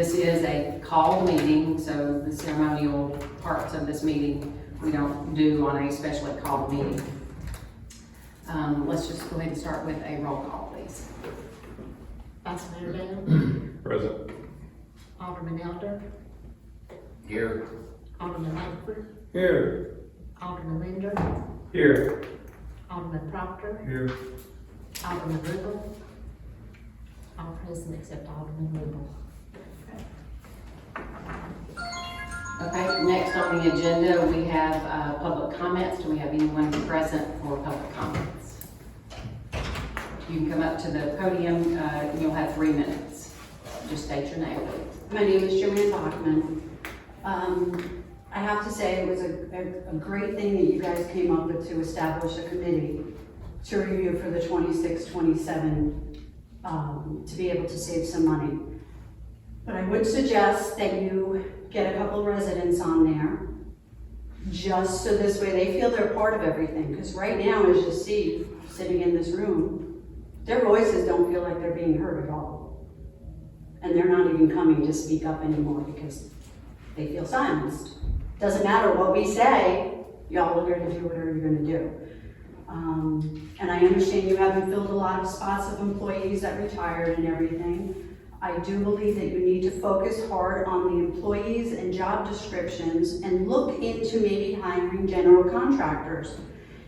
This is a called meeting, so the ceremonial parts of this meeting we don't do on a specially called meeting. Let's just go ahead and start with a roll call, please. Vice Mayor Dale, Present. Alderman Elder, Here. Alderman Langford, Here. Alderman Linder, Here. Alderman Proctor, Here. Alderman Rubel. All present except Alderman Rubel. Okay, next on the agenda, we have public comments. Do we have anyone present for public comments? You can come up to the podium, you'll have 3 minutes. Just state your name, please. My name is Joanne Bachman. I have to say it was a great thing that you guys came up with to establish a committee to review for the 26-27 to be able to save some money. But I would suggest that you get a couple of residents on there, just so this way they feel they're part of everything. Because right now, as you see, sitting in this room, their voices don't feel like they're being heard at all. And they're not even coming to speak up anymore because they feel silenced. Doesn't matter what we say, y'all are going to do whatever you're going to do. And I understand you haven't filled a lot of spots of employees that retired and everything. I do believe that you need to focus hard on the employees and job descriptions and look into maybe hiring general contractors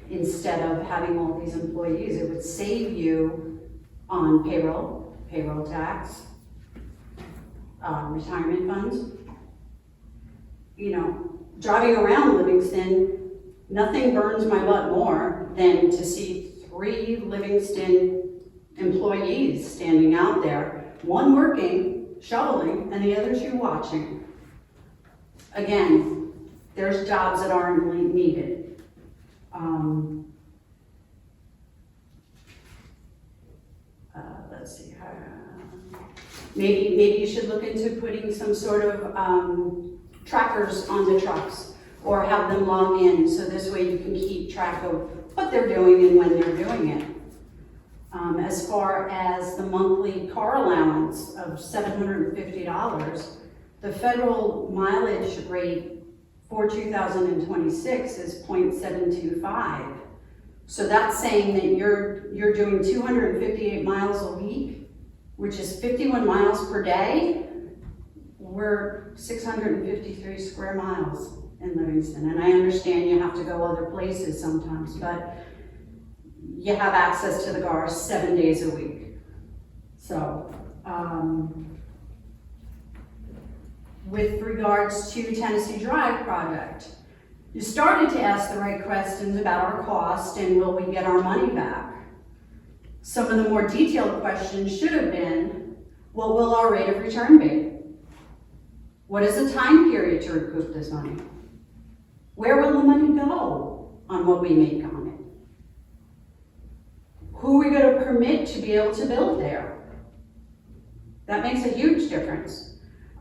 instead of having all these employees. It would save you on payroll tax, retirement funds. You know, driving around Livingston, nothing burns my butt more than to see 3 Livingston employees standing out there, one working, shoveling, and the other 2 watching. Again, there's jobs that aren't needed. Let's see. Maybe you should look into putting some sort of trackers on the trucks, or have them log in, so this way you can keep track of what they're doing and when they're doing it. As far as the monthly car allowance of $750, the federal mileage rate for 2026 is 0.725. So that's saying that you're doing 258 miles a week, which is 51 miles per day. We're 653 square miles in Livingston, and I understand you have to go other places sometimes, but you have access to the cars 7 days a week. So, with regards to Tennessee Drive project, you started to ask the right questions about our cost and will we get our money back. Some of the more detailed questions should have been, what will our rate of return be? What is the time period to recoup this money? Where will the money go on what we make on it? Who are we going to permit to be able to build there? That makes a huge difference.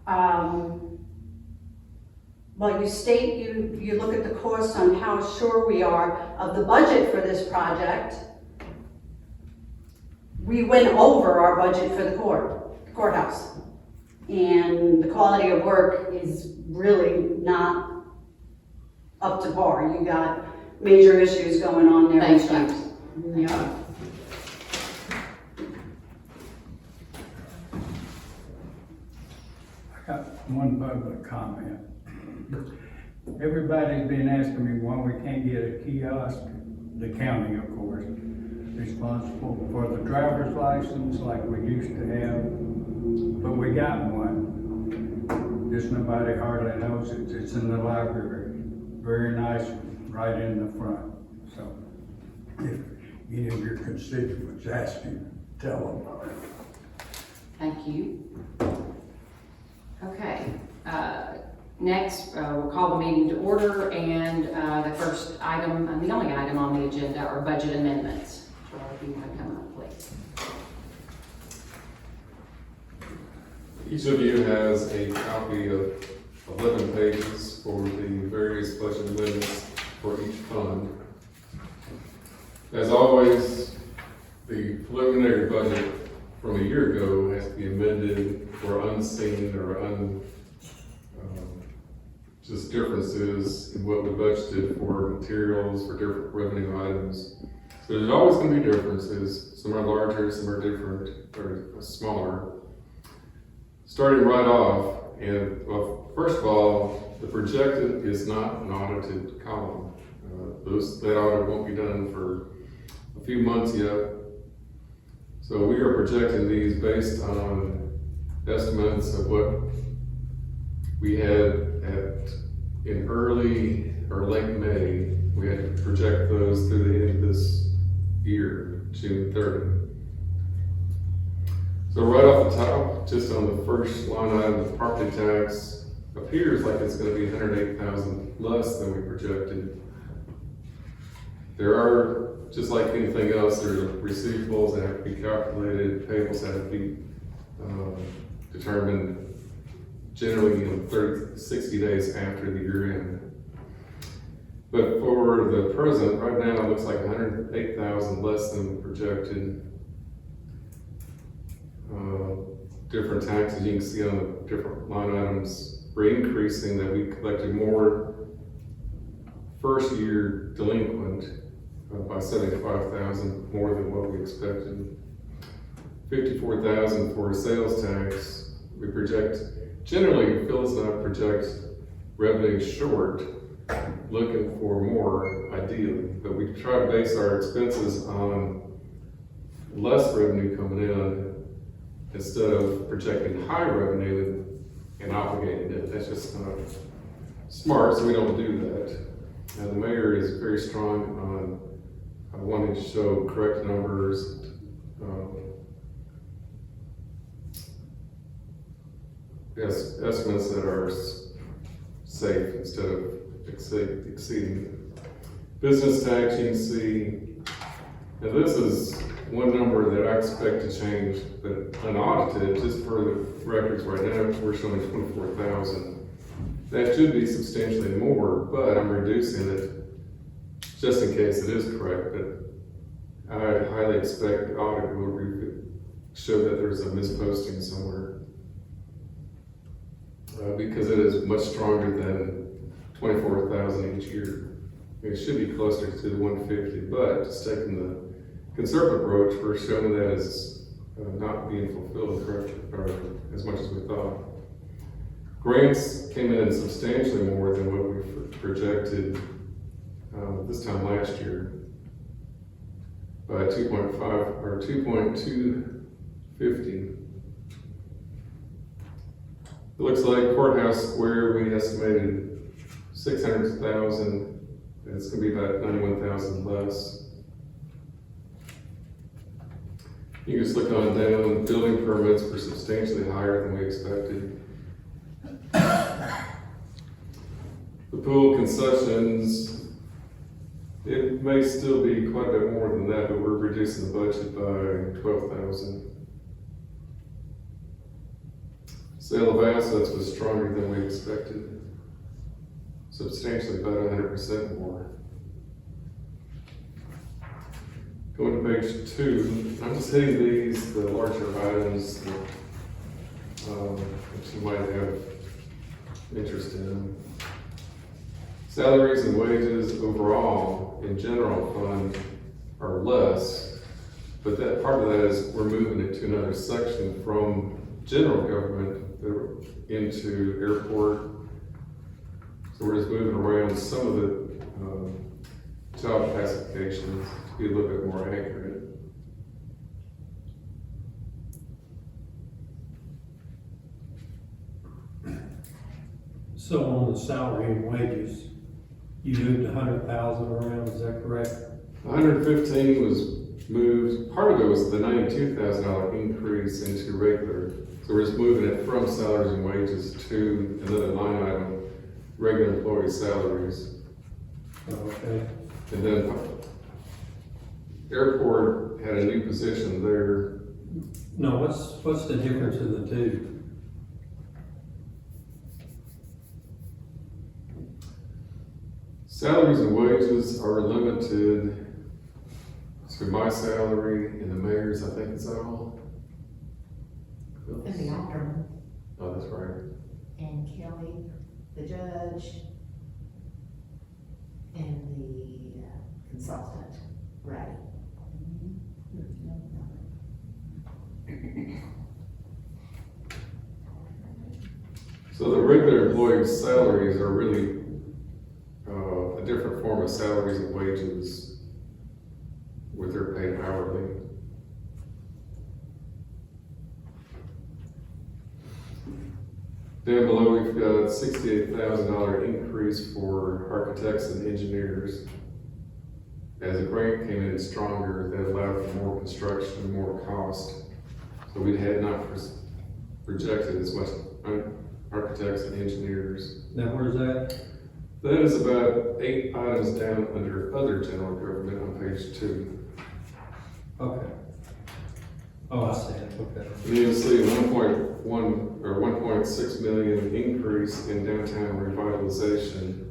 Well, you state you look at the cost on how sure we are of the budget for this project. We went over our budget for the courthouse. And the quality of work is really not up to par. You got major issues going on there. Thanks, James. Yeah. I got one public comment. Everybody's been asking me why we can't get a kiosk, the county, of course, responsible for the driver's license like we used to have, but we got one. Just nobody hardly knows it. It's in the library. Very nice, right in the front. So if any of your constituents ask you, tell them. Thank you. Okay, next we'll call the meeting to order, and the first item, and the only item on the agenda, are budget amendments. Charlie, if you want to come up, please. Each of you has a copy of 11 pages for the various budget amendments for each fund. As always, the preliminary budget from a year ago has to be amended or unseen or just differences in what we budgeted for materials, for different revenue items. So there's always gonna be differences. Some are larger, some are different, or smaller. Starting right off, and well, first of all, the projected is not an audited column. That audit won't be done for a few months yet. So we are projecting these based on estimates of what we had in early or late May. We had to project those through the end of this year, June 30. So right off the top, just on the first line item, the property tax appears like it's gonna be 108,000 less than we projected. There are, just like anything else, there are receivables that have to be calculated, payables that have to be determined generally in 60 days after the year end. But for the present, right now, it looks like 108,000 less than projected. Different taxes you can see on the different line items were increasing, that we collected more first year delinquent by 75,000 more than what we expected. 54,000 for sales tax. We project, generally Phyllis and I project revenue short, looking for more ideally, but we try to base our expenses on less revenue coming in instead of projecting high revenue and obligating it. That's just not smart, so we don't do that. Now, the mayor is very strong on wanting to show correct numbers, estimates that are safe instead of exceeding. Business tax, you can see, now this is one number that I expect to change, but unaudited, just for the records right now, we're showing 24,000. That should be substantially more, but I'm reducing it just in case it is correct, but I highly expect the audit will show that there's a misposting somewhere. Because it is much stronger than 24,000 each year. It should be closer to 150, but just taking the conservative approach, we're showing that as not being fulfilled correctly, or as much as we thought. Grants came in substantially more than what we projected this time last year by 2.5 or 2.250. It looks like Courthouse Square, we estimated 600,000. It's gonna be about 91,000 less. You can just look on down, building permits were substantially higher than we expected. The pool concessions, it may still be quite a bit more than that, but we're reducing the budget by 12,000. Sale of assets was stronger than we expected, substantially about 100% more. Going to page 2, I'm just hitting these, the larger items that you might have interest in. Salaries and wages overall in general fund are less, but that part of that is we're moving it to another section from general government into airport. So we're just moving around some of the job classifications to be a little bit more accurate. So on the salary and wages, you moved 100,000 around, is that correct? 115 was moved, part of it was the $92,000 increase into regular. So we're just moving it from salaries and wages to another line item, regular employee salaries. Okay. And then airport had a new position there. No, what's the difference in the two? Salaries and wages are limited to my salary and the mayor's, I think it's all. And the alderman, Oh, that's right. and Kelly, the judge, and the consultant, Ray. So the regular employees' salaries are really a different form of salaries and wages where they're paid hourly. Down below, we've got $68,000 increase for architects and engineers. As the grant came in stronger, that allowed for more construction, more cost. So we had not projected as much architects and engineers. Now, where's that? That is about 8 items down under other general government on page 2. Okay. Oh, I see it, okay. And you'll see 1.1 or 1.6 million increase in downtown revitalization.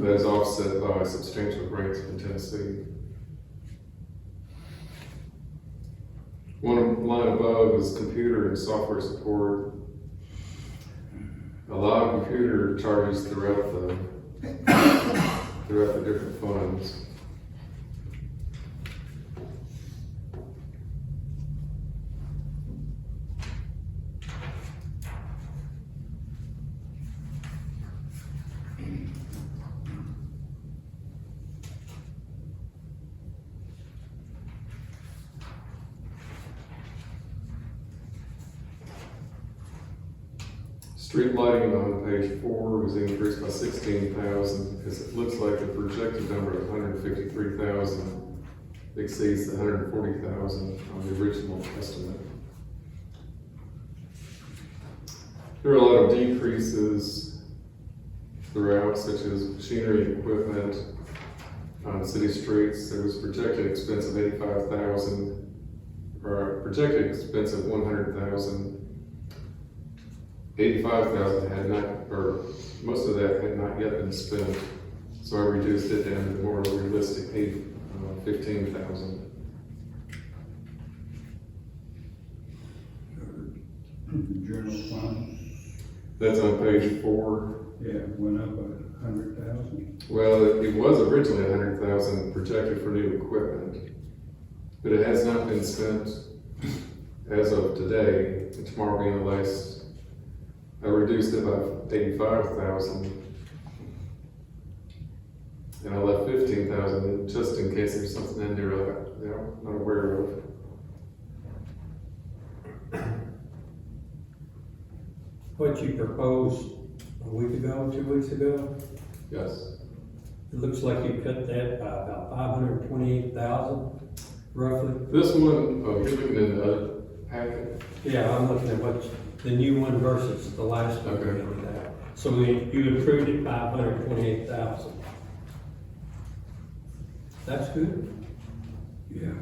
That is offset by substantial grants from Tennessee. One line above is computer and software support. A lot of computer charges throughout the different funds. Street lighting on page 4 was increased by 16,000 because it looks like the projected number of 153,000 exceeds the 140,000 on the original estimate. There are a lot of decreases throughout, such as machinery and equipment on city streets. There was projected expense of 85,000, or a projected expense of 100,000. 85,000 had not, or most of that had not yet been spent, so I reduced it down to the more realistic 15,000. General fund, That's on page 4. yeah, went up 100,000. Well, it was originally 100,000 projected for new equipment, but it has not been spent as of today, and tomorrow being the last. I reduced it by 85,000. And I left 15,000 just in case there's something in there that I'm not aware of. What you proposed a week ago, 2 weeks ago, Yes. it looks like you cut that by about 528,000, roughly. This one, oh, you're looking in the other packet? Yeah, I'm looking at the new one versus the last one. Okay. So you approved it 528,000. That's good. Yeah.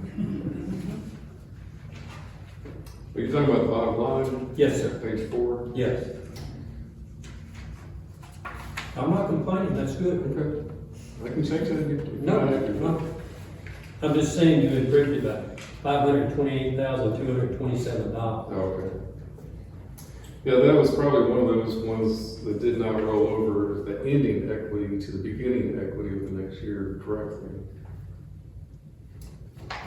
Are you talking about the bottom line? Yes, sir. Page 4? Yes. I'm not complaining, that's good. Okay. I can change that. No. I'm just saying you improved it by $528,227. Oh, okay. Yeah, that was probably one of those ones that did not roll over the ending equity to the beginning equity of the next year correctly.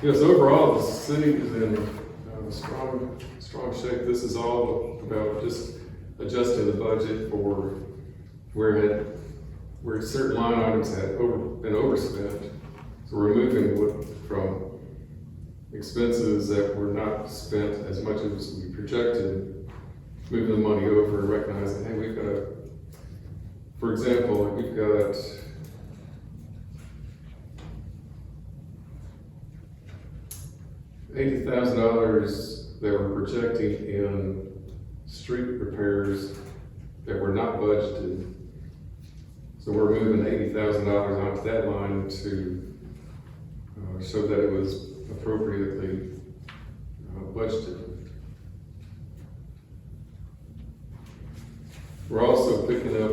Yes, overall, the city is in strong shape. This is all about just adjusting the budget for where certain line items had been overspent. So we're moving from expenses that were not spent as much as we projected, moving the money over and recognizing, hey, we've got, for example, we've got $80,000 that we're projecting in street repairs that were not budgeted. So we're moving $80,000 onto that line to show that it was appropriately budgeted. We're also picking up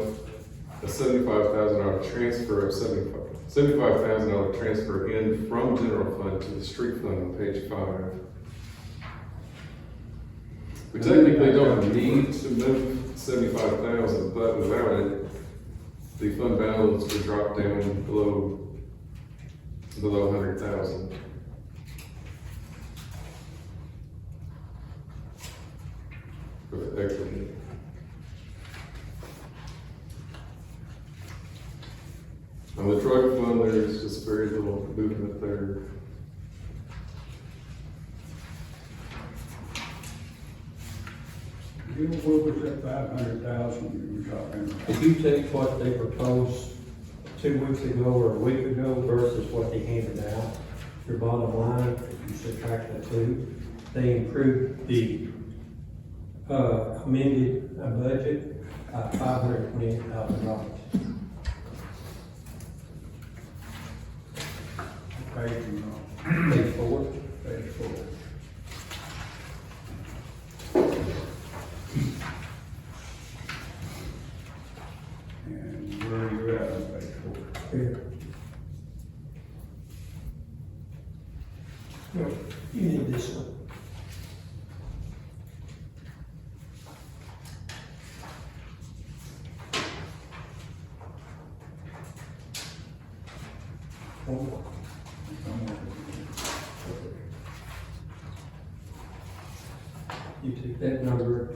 a $75,000 transfer of $75,000 transfer in from general fund to the street fund on page 5. We technically don't need to move 75,000, but without it, the fund balance would drop down below 100,000. For the equity. On the drug fund, there's just very little movement there. You know, what was that 500,000 you were talking about? If you take what they proposed 2 weeks ago or a week ago versus what they handed out, your bottom line, if you subtract the two, they improved the amended budget $528,000. Page, you know, Page 4. page 4. And where are you at on page 4? Here. No, you need this one. You took that number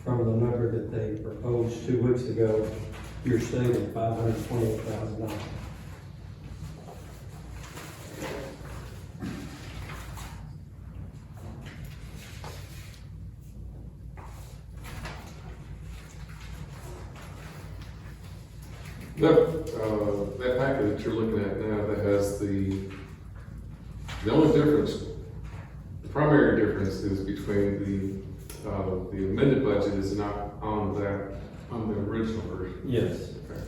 from the number that they proposed 2 weeks ago, you're saving $528,000. That packet that you're looking at now, that has the only difference, the primary difference is between the amended budget is not on the original version. Yes. Okay.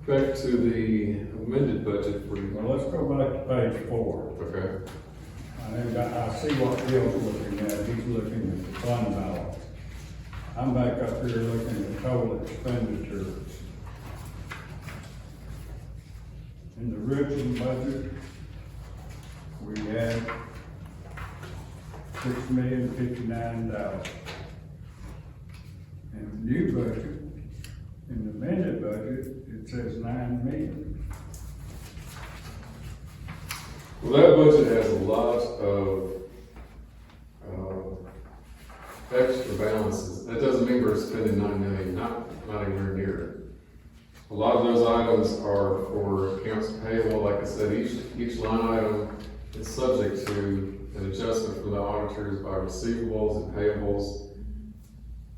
Back to the amended budget for, Well, let's go back to page 4. okay, I see what Bill's looking at, he's looking at the fund balance. I'm back up here looking at total expenditures. In the original budget, we had $6,059,000. In the new budget, in the amended budget, it says $9 million. well, that budget has a lot of extra balances. That doesn't mean we're spending 9 million, not anywhere near it. A lot of those items are for accounts payable. Like I said, each line item is subject to an adjustment from the auditors by receivables and payables.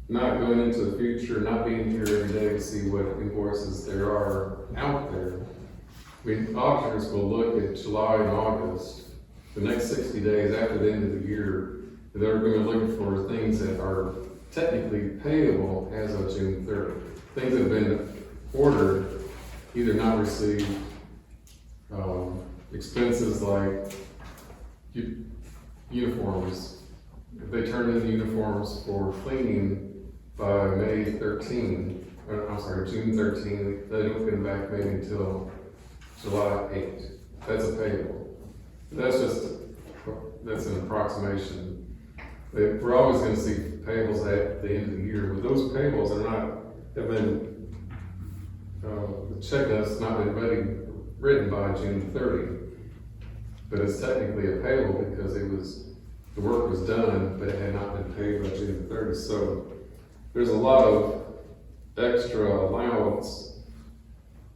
Not going into the future, not being here every day to see what invoices there are out there. I mean, auditors will look at July and August, the next 60 days after the end of the year. They're going to look for things that are technically payable as of June 30th. Things that have been ordered, either not received, expenses like uniforms. If they turn in uniforms for cleaning by June 13, they don't get them back maybe until July 8th. That's a payable. That's an approximation. We're always gonna see payables at the end of the year, but those payables have been, the check has not been written by June 30. But it's technically a payable because the work was done, but it had not been paid by June 30. So there's a lot of extra allowance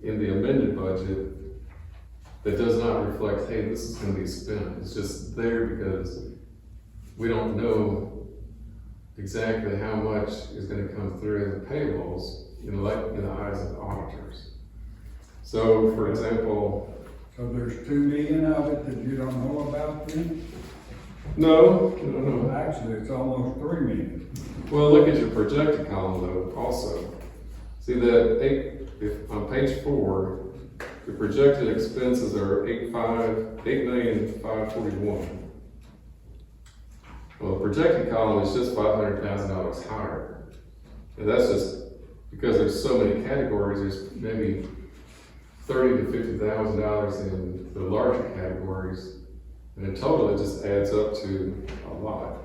in the amended budget that does not reflect, hey, this is gonna be spent. It's just there because we don't know exactly how much is gonna come through as payables in the eyes of the auditors. So, for example, So there's $2 million of it that you don't know about then? no. Actually, it's almost $3 million. Well, look at your projected column though, also. See that if on page 4, the projected expenses are $8,541,000. Well, the projected column is just $500,000 higher. And that's just because there's so many categories, there's maybe $30,000 to $50,000 in the larger categories And in total, it just adds up to a lot.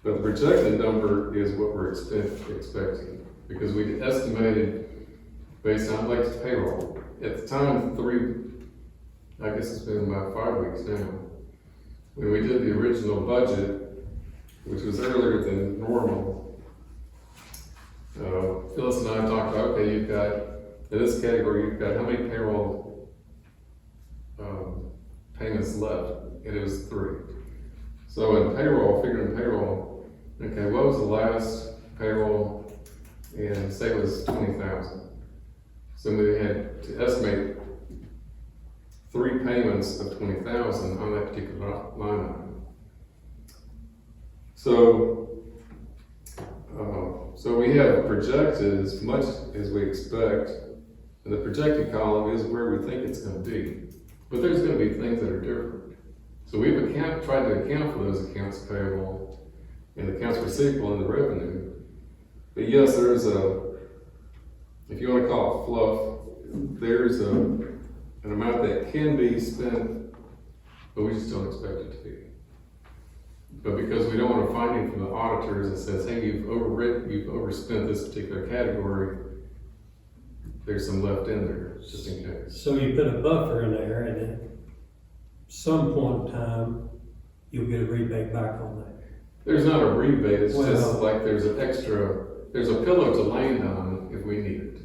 But the projected number is what we're expecting, because we estimated based on like payroll. At the time, I guess it's been about 5 weeks now, when we did the original budget, which was earlier than normal, Phyllis and I talked about, okay, you've got, in this category, you've got how many payroll payments left? And it was 3. So in payroll, figuring payroll, okay, what was the last payroll? And say it was 20,000. So we had to estimate 3 payments of 20,000 on that particular line item. So we have projected as much as we expect, and the projected column is where we think it's going to be. But there's going to be things that are different. So we've tried to account for those accounts payable and accounts receivable in the revenue. But yes, there's if you want to call it fluff, there's an amount that can be spent, but we just don't expect it to be. But because we don't want a finding from the auditors that says, hey, you've overspent this particular category, there's some left in there, just in case. So you put a buffer in there, and at some point in time, you'll get a rebate back on that. There's not a rebate, it's just Well- like there's a pillow to land on if we need it.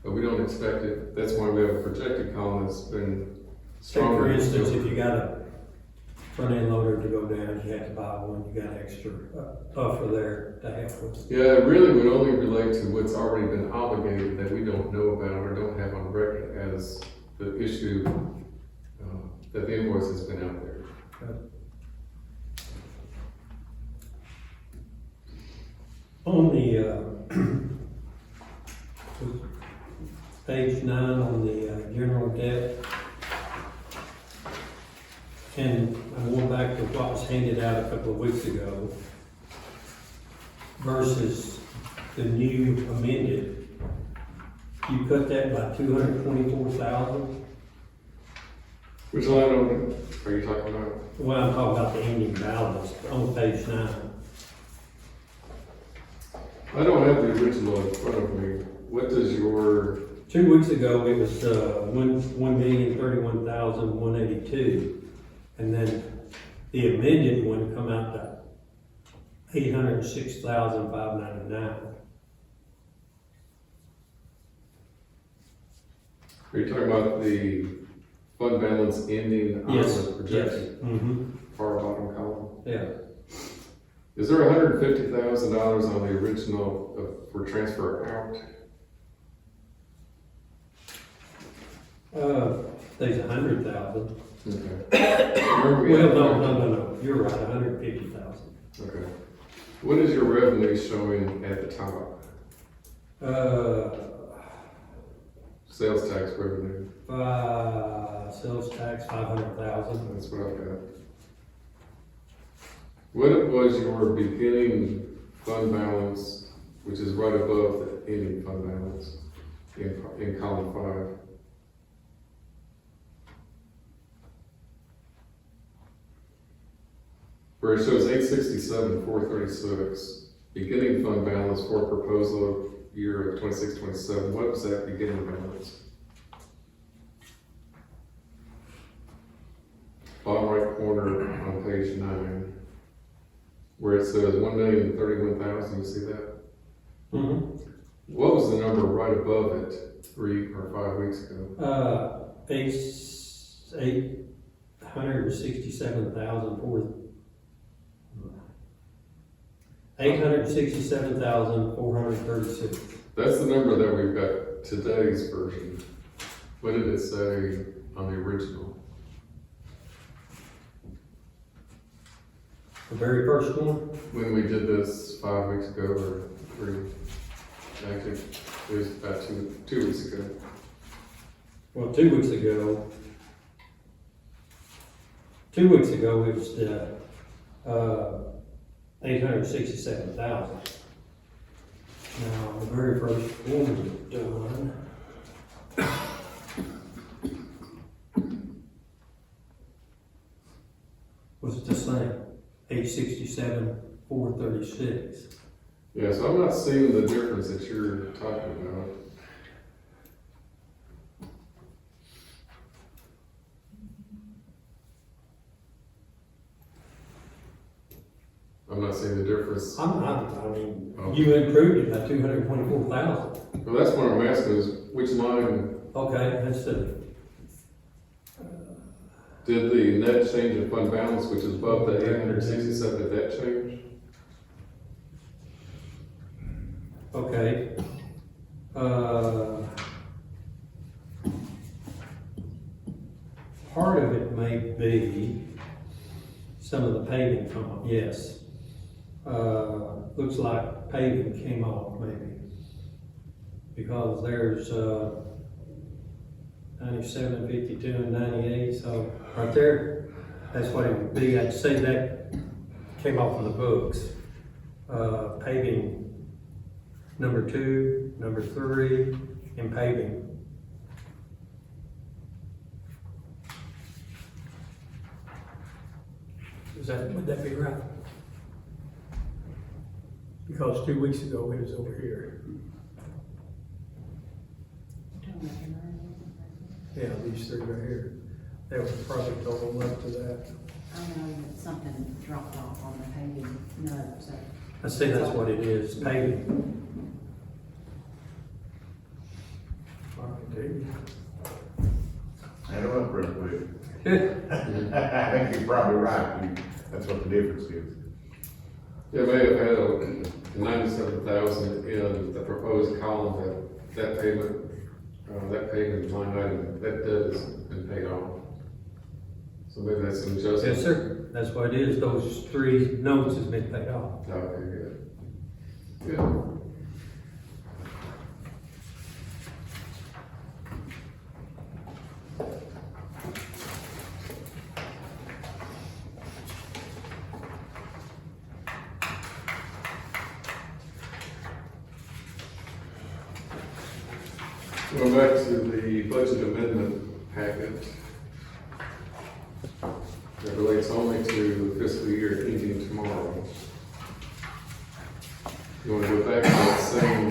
But we don't expect it, that's why we have a projected column that's been Say stronger. for instance, if you got a front end loader to go down, you have to buy one, you got extra buffer there to help with. Yeah, it really would only relate to what's already been obligated that we don't know about or don't have on record as the issue, that the invoice has been out there. On the, page 9 on the general debt, and I'm going back to what was handed out a couple of weeks ago versus the new amended. You cut that by 224,000. Which line are you talking about? Well, I'm talking about the ending balance on page 9. I don't have the original in front of me. What does your, 2 weeks ago, it was, 1,031,182. And then the amended one come out to 806,599. are you talking about the fund balance ending on Yes, the projection? Mm-hmm, Far bottom column? yeah. Is there $150,000 on the original for transfer out? There's 100,000. Okay. Remember we had- Well, no, you're right, 150,000. Okay. What is your revenue showing at the top? Sales tax revenue, Sales tax, 500,000. that's what I've got. What was your beginning fund balance, which is right above the ending fund balance in column 5? Where it shows 867,436, beginning fund balance for proposal year of 26-27, what was that beginning balance? Bottom right corner on page 9, where it says 1,031,000, you see that? Mm-hmm. What was the number right above it 3 or 5 weeks ago? 867,436. That's the number that we've got today's version. What did it say on the original? The very first one? When we did this 5 weeks ago or 3, actually, it was about two weeks ago. Well, 2 weeks ago. 2 weeks ago, it was the, 867,000. Now, the very first one was done. page 67, 436. Yeah, so I'm not seeing the difference that you're talking about. I'm not seeing the difference. I mean, you improved it by 224,000. Well, that's what I'm asking is, which line, Okay, that's the, did the net change in fund balance, which is above the 867, did that change? okay. Part of it may be some of the paving come off, yes. Looks like paving came off maybe. Because there's, 97, 52, and 98, so right there, that's what it would be. I'd say that came off of the books. Paving number 2, number 3, and paving. Would that be right? Because 2 weeks ago, it was over here. Yeah, these 3 right here. That was probably total up to that. I know that something dropped off on the paving note, so. I see that's what it is, paving. All right, David. Add them up real quick. I think you're probably right. That's what the difference is. Yeah, may have had a 97,000 in the proposed column, that payment line item, that debt has been paid off. So maybe that's some adjustment. Yes, sir. That's what it is. Those 3 notes has been paid off. Okay, good. Good. Going back to the budget amendment packet. That relates only to the fiscal year ending tomorrow. You want to go back to that same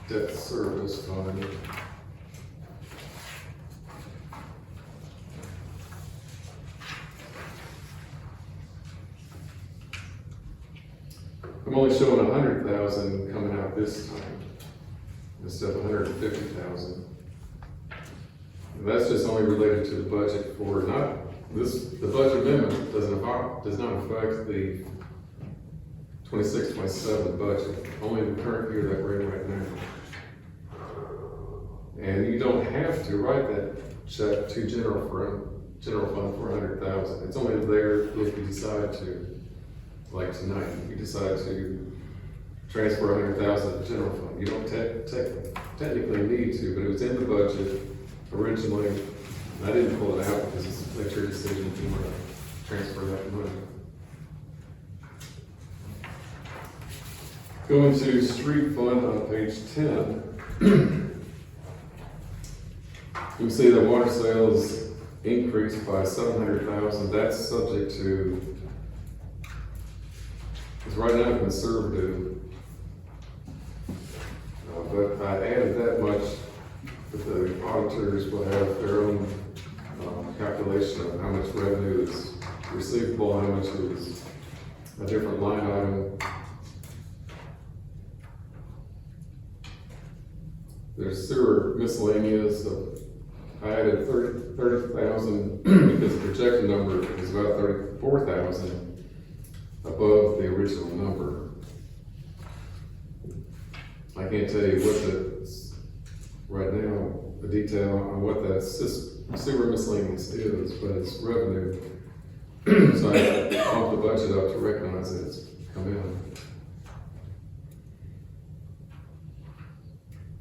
debt service fund. I'm only showing 100,000 coming out this time, instead of 150,000. That's just only related to the budget for not, the budget amendment does not affect the 26-27 budget, only the current year that we're in right now. And you don't have to write that check to general fund for 100,000. It's only there if you decide to, like tonight, if you decide to transfer 100,000 to the general fund. You don't technically need to, but it was in the budget originally. I didn't pull it out because it's your decision if you want to transfer that money. Going to street fund on page 10. You can see that water sales increased by 700,000. That's subject to, it's right now conservative. But I added that much, but the auditors will have their own calculation of how much revenue is receivable, how much is a different line item. There's sewer miscellaneous. I added 30,000 because the projected number is about 34,000 above the original number. I can't tell you what the, right now, the detail on what that sewer miscellaneous is, but it's revenue. So I bumped the budget up to recognize that it's come in.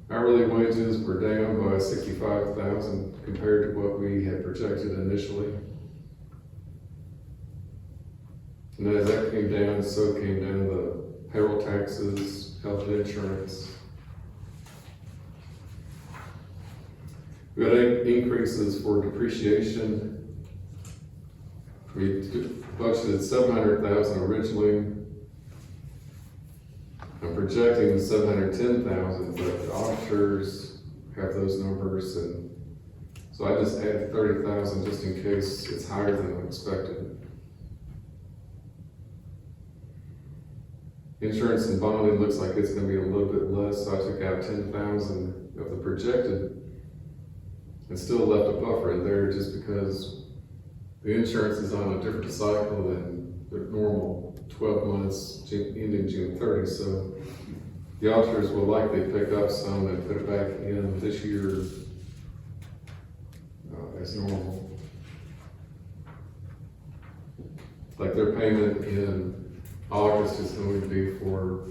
Hourly wages were down by 65,000 compared to what we had projected initially. And as that came down, so came down the payroll taxes, health insurance. We had increases for depreciation We budgeted 700,000 originally. I'm projecting 710,000, but the auditors have those numbers, and so I just added 30,000 just in case it's higher than expected. Insurance and bonding looks like it's gonna be a little bit less, so I took out 10,000 of the projected and still left a buffer in there just because the insurance is on a different cycle than the normal 12 months ending June 30, so the auditors will likely pick up some and put it back in this year as normal. Like their payment in August is going to be for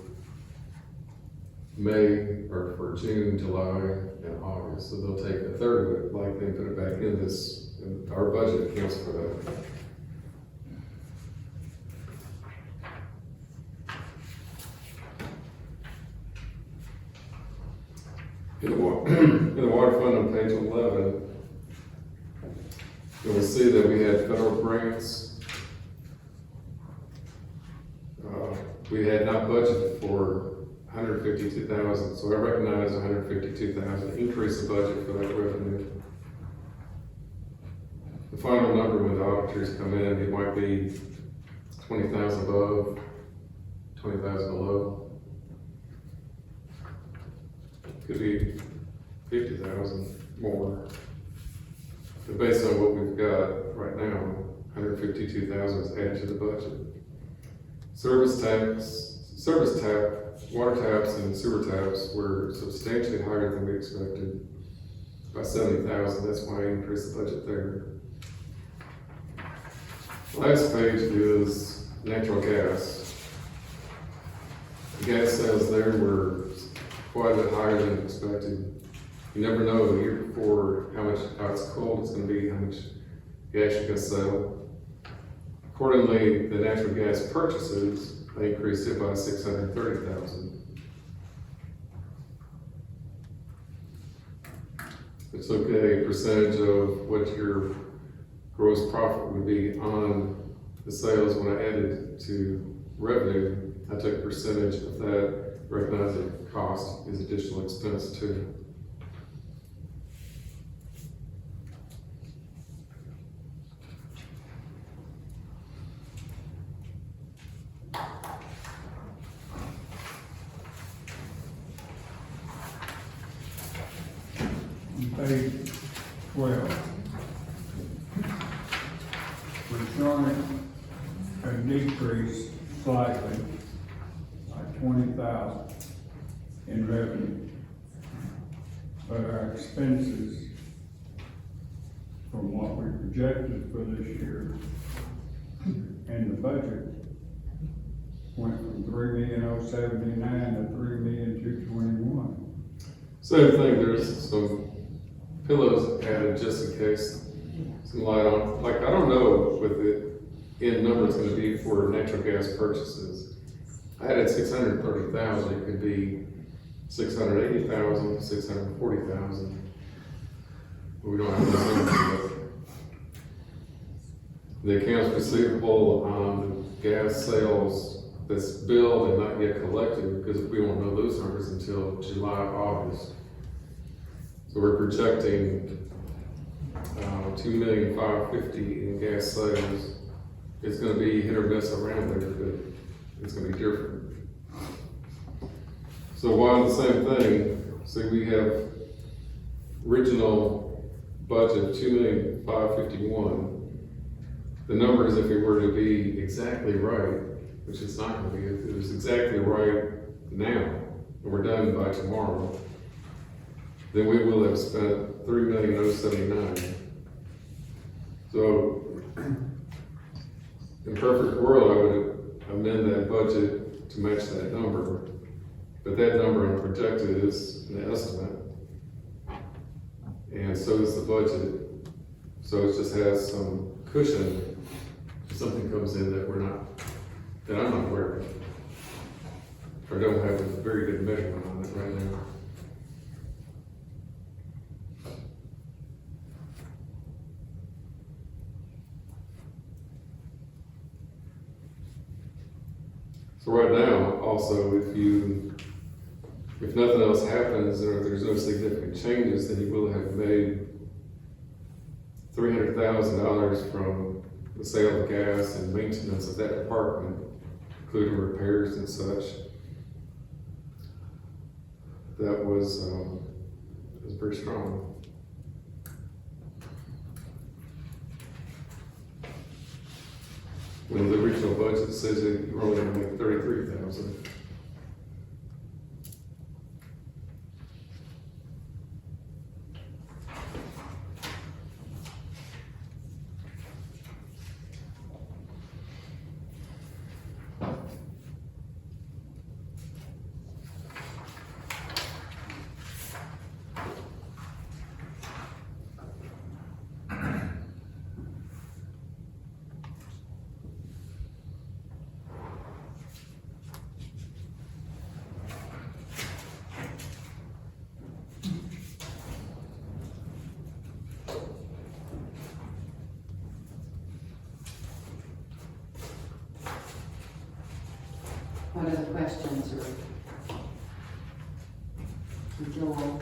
May, or for June, July, and August, so they'll take a third of it, likely, and put it back in this, and our budget accounts for that. In the water fund on page 11, you'll see that we had federal grants. We had not budgeted for 152,000, so I recognize 152,000, increase the budget for that revenue. The final number when the auditors come in, it might be 20,000 above, 20,000 below. Could be 50,000 more. But based on what we've got right now, 152,000 is added to the budget. Service tap, water taps and sewer taps were substantially higher than we expected, by 70,000, that's why I increased the budget there. Last page is natural gas. The gas sales there were quite a bit higher than expected. You never know the year before how it's cold it's gonna be, how much gas you can sell. Accordingly, the natural gas purchases, they increased it by 630,000. It took a percentage of what your gross profit would be on the sales. When I added to revenue, I took a percentage of that, recognizing cost is additional expense too. Page 12. We're showing a decrease slightly, like 20,000 in revenue. But our expenses, from what we projected for this year and the budget, went from 3,079,000 to 3,221,000. Same thing, there's some pillows added just in case, some light on, like, I don't know what the end number is gonna be for natural gas purchases. I added 630,000, it could be 680,000, 640,000. We don't have those numbers yet. The accounts receivable on gas sales that's billed and not yet collected, because we won't know those numbers until July, August. So we're projecting 2,550,000 in gas sales. It's gonna be hit or miss around there, but it's gonna be different. So while the same thing, so we have original budget of 2,551,000. The numbers, if it were to be exactly right, which it's not gonna be, if it was exactly right now, and we're done by tomorrow, then we will have spent 3,079,000. So, in perfect world, I would amend that budget to match that number, but that number I'm projected is an estimate. And so is the budget, so it just has some cushion if something comes in that that I'm not aware of, or don't have a very good measurement on it right now. So right now, also, if nothing else happens, or if there's no significant changes, then you will have made $300,000 from the sale of gas and maintenance of that department, including repairs and such. That was pretty strong. When the original budget says that you're only gonna make 33,000. What other questions or? Joel?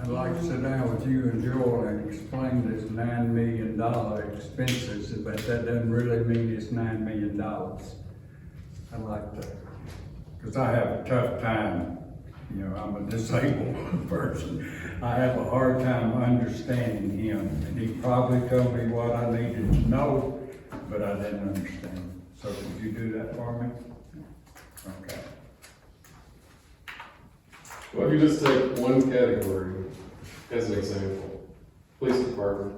I'd like to sit down with you and Joel and explain this $9 million expenses, but that doesn't really mean it's $9 million. I'd like to, because I have a tough time, you know, I'm a disabled person. I have a hard time understanding him, and he probably told me what I needed to know, but I didn't understand. So could you do that for me? Okay. Well, if you just take one category as an example, police department.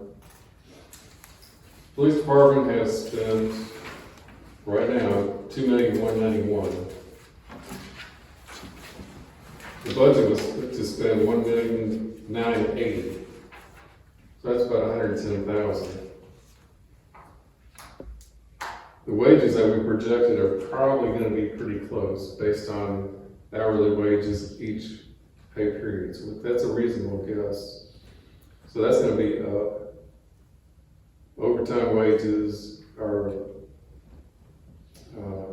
Police department has spent, right now, $2,191,000. The budget was to spend $1,980,000. So that's about $110,000. The wages that we projected are probably gonna be pretty close based on hourly wages each pay period. So that's a reasonable guess. So that's gonna be up. Overtime wages are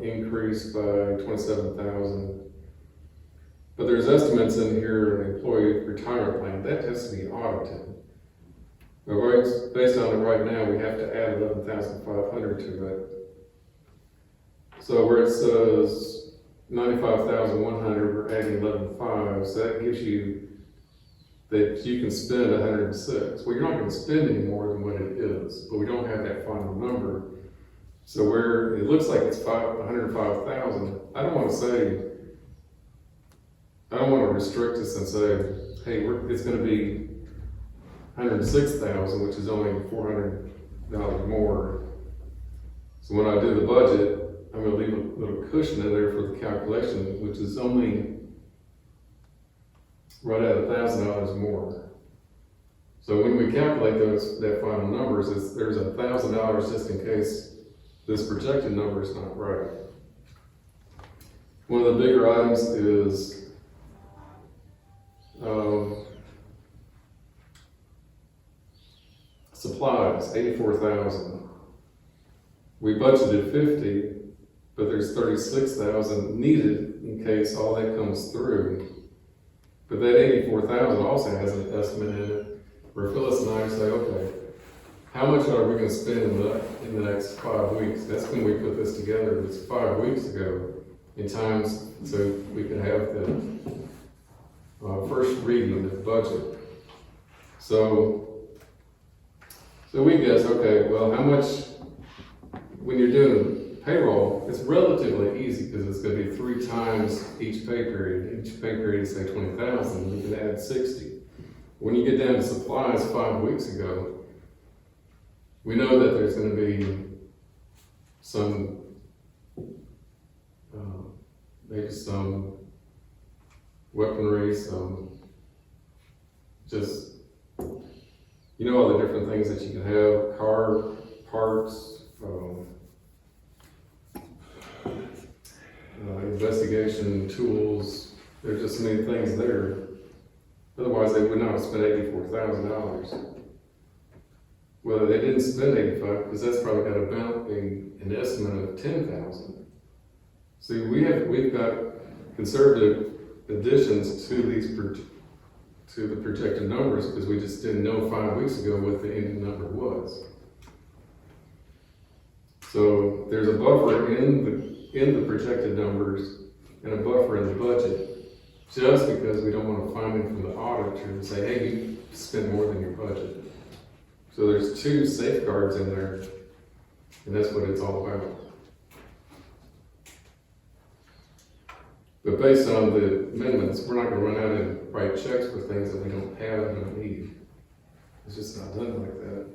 increased by $27,000. But there's estimates in here, an employee retirement plan, that has to be audited. But based on it right now, we have to add 11,500 to it. So where it says 95,100, we're adding 11,500, so that gives you that you can spend 106. Well, you're not gonna spend any more than what it is, but we don't have that final number. So where it looks like it's 105,000, I don't wanna restrict us and say, hey, it's gonna be 106,000, which is only $400 more. So when I do the budget, I'm gonna leave a little cushion in there for the calculation, which is only right at $1,000 more. So when we calculate that final numbers, there's $1,000 just in case this projected number is not right. One of the bigger items is supplies, 84,000. We budgeted 50, but there's 36,000 needed in case all that comes through. But that 84,000 also has an estimate in it, where Phyllis and I say, okay, how much are we gonna spend in the next 5 weeks? That's when we put this together, it was 5 weeks ago, in times, so we could have the first reading of the budget. So we guess, okay, well, how much, when you're doing payroll, it's relatively easy because it's gonna be 3 times each pay period. Each pay period is say 20,000, you can add 60. When you get down to supplies 5 weeks ago, we know that there's gonna be some, maybe some weaponry, some just, you know, all the different things that you can have, car parts, investigation tools. There's just many things there. Otherwise, they would not have spent $84,000. Well, they didn't spend 85, because that's probably got about an estimate of 10,000. See, we've got conservative additions to to the projected numbers, because we just didn't know 5 weeks ago what the ending number was. So there's a buffer in the projected numbers and a buffer in the budget, just because we don't want to find it from the auditor and say, hey, you spent more than your budget. So there's two safeguards in there, and that's what it's all about. But based on the amendments, we're not gonna run out and write checks for things that we don't have and don't need. It's just not done like that.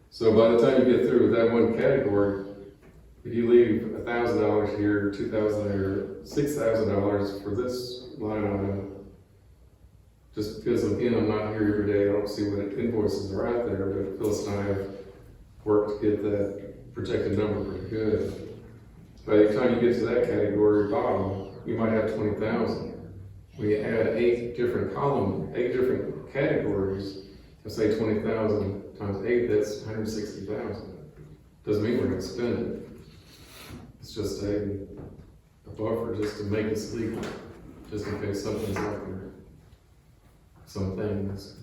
So by the time you get through with that one category, if you leave $1,000 here, $2,000 there, $6,000 for this line item, just because again, I'm not here every day, I don't see what invoices are out there, but Phyllis and I have worked to get that projected number pretty good. By the time you get to that category bottom, you might have 20,000. We add 8 different categories, and say 20,000 times 8, that's 160,000. Doesn't mean we're gonna spend it. It's just a buffer just to make us legal, just in case something's out there. Some things.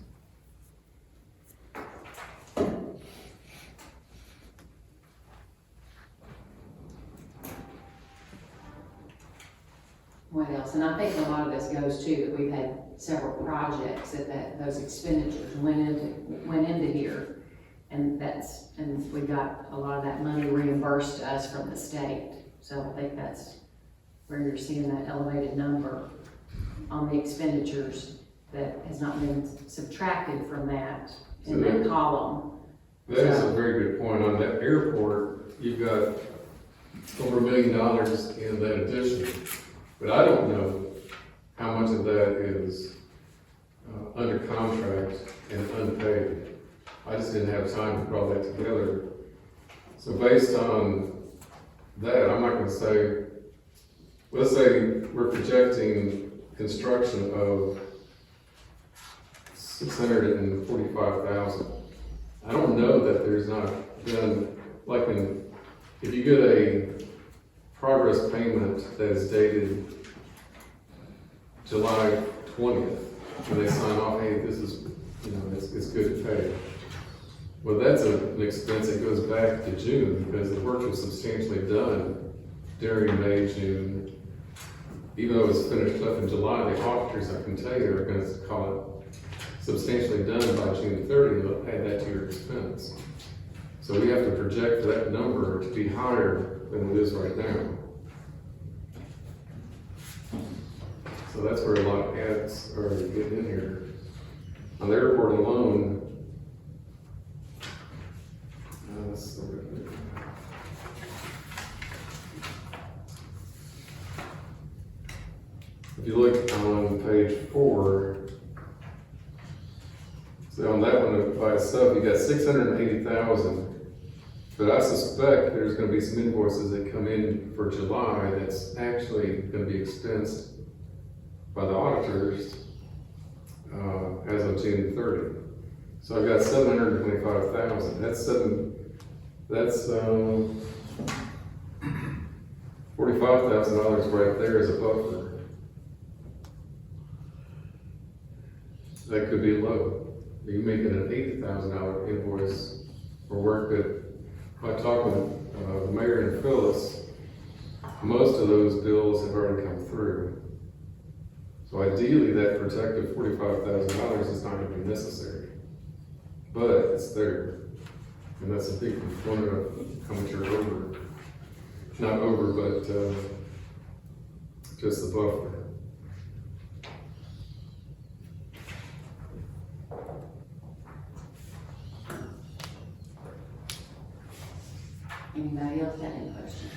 What else? And I think a lot of this goes to that we've had several projects that those expenditures went into here. And we got a lot of that money reimbursed to us from the state. So I think that's where you're seeing that elevated number on the expenditures that has not been subtracted from that in that column. That is a very good point. On that airport, you've got over $1 million in that addition. But I don't know how much of that is under contract and unpaid. I just didn't have time to put all that together. So based on that, I'm not gonna say, let's say we're projecting construction of 645,000. I don't know that there's not been, like if you get a progress payment that is dated July 20th, and they sign off, hey, this is, it's good to pay. Well, that's an expense that goes back to June, because the work was substantially done during May, June. Even though it was finished up in July, the auditors, I can tell you, are gonna call it substantially done by June 30, and they'll add that to your expense. So we have to project for that number to be higher than it is right now. So that's where a lot of ads are getting in here. On the airport alone, if you look on page 4, so on that one by itself, you got 680,000. But I suspect there's gonna be some invoices that come in for July that's actually gonna be expensed by the auditors as of June 30. So I've got 725,000. That's $45,000 right there as a buffer. That could be low. You're making an $80,000 invoice for work that, I talked with the mayor and Phyllis, most of those bills have already come through. So ideally, that protective $45,000 is not going to be necessary, but it's there, and that's a big component of how much you're over. Not over, but just the buffer. Anybody else have any questions?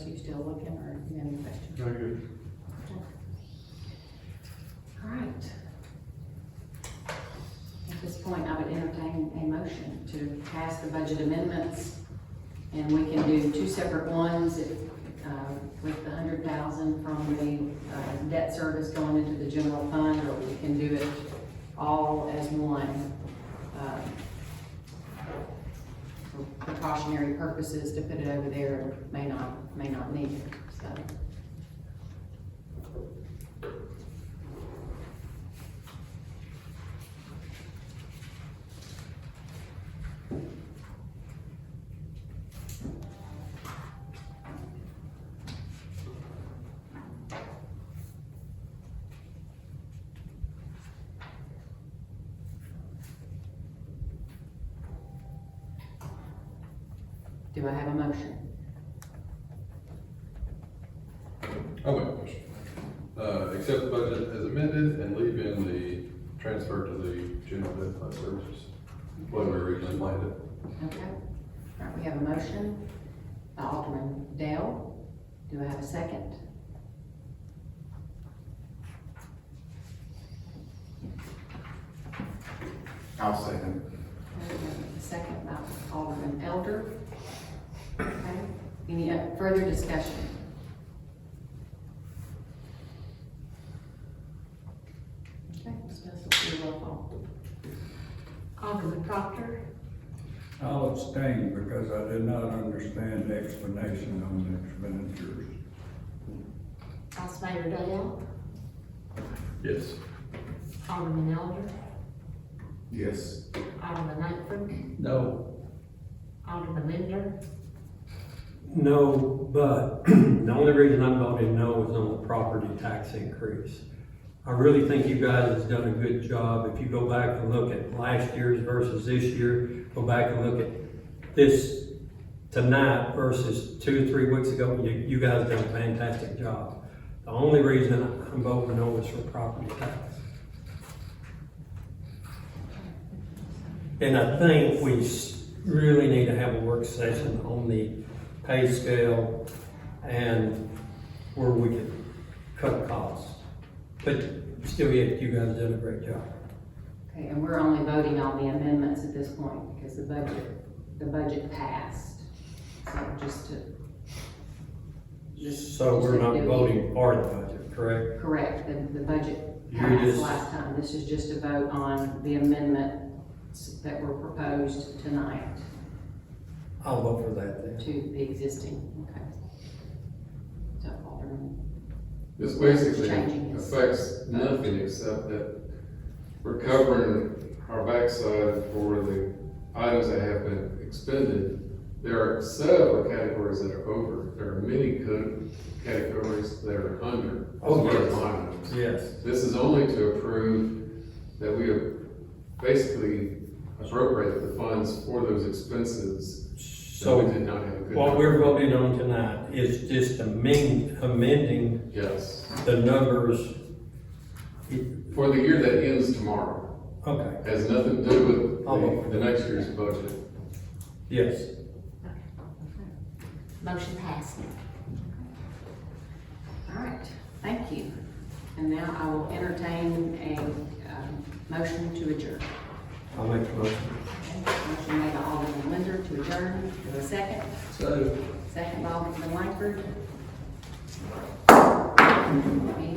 Travis, you still looking, or do you have any questions? Very good. All right. At this point, I would entertain a motion to pass the budget amendments. And we can do two separate ones with the 100,000 from the debt service going into the general fund, or we can do it all as one. For precautionary purposes, to put it over there may not need it, so. Do I have a motion? I'll make a motion. Accept the budget as amended and leave in the transfer to the general debt fund services, what we originally planned it. Okay. All right, we have a motion by Alderman Dale. Do I have a second? I'll second. Okay, we have a second by Alderman Elder. Okay. Any further discussion? Okay, Ms. Bessel, do a roll call. Alderman Proctor, I'll abstain because I did not understand the explanation on the expenditures. Vice Mayor Dale, Yes. Alderman Elder, Yes. Alderman Langford, No. Alderman Linder, No, but the only reason I'm voting no is on the property tax increase. I really think you guys have done a good job. If you go back and look at last year's versus this year, go back and look at this tonight versus 2 or 3 weeks ago, you guys done a fantastic job. The only reason I'm voting no is for property tax. And I think we really need to have a work session on the pay scale and where we can cut costs. But still, yet, you guys done a great job. Okay, and we're only voting on the amendments at this point because the budget passed. So So we're not voting for the budget, correct? correct, the budget You're passed just- last time. This is just a vote on the amendments that were proposed tonight I'll vote for that then. to the existing, okay. So Alderman, This basically Changing his- affects nothing except that we're covering our backside for the items that have been expended. There are several categories that are over. There are many categories that are under. Oh, as far as yes. line items. Yes. This is only to approve that we have basically appropriated the funds for those expenses. that we So did not have a good. what we're voting on tonight is just amending Yes, the numbers. for the year that ends tomorrow. Okay, Has nothing to do I'll vote for with the next year's budget. yes. motion passed. all right, thank you. And now I will entertain a motion to adjourn. I'll make the motion. Motion made by Alderman Linder to adjourn. Do a second? So. Second by Alderman Langford. Any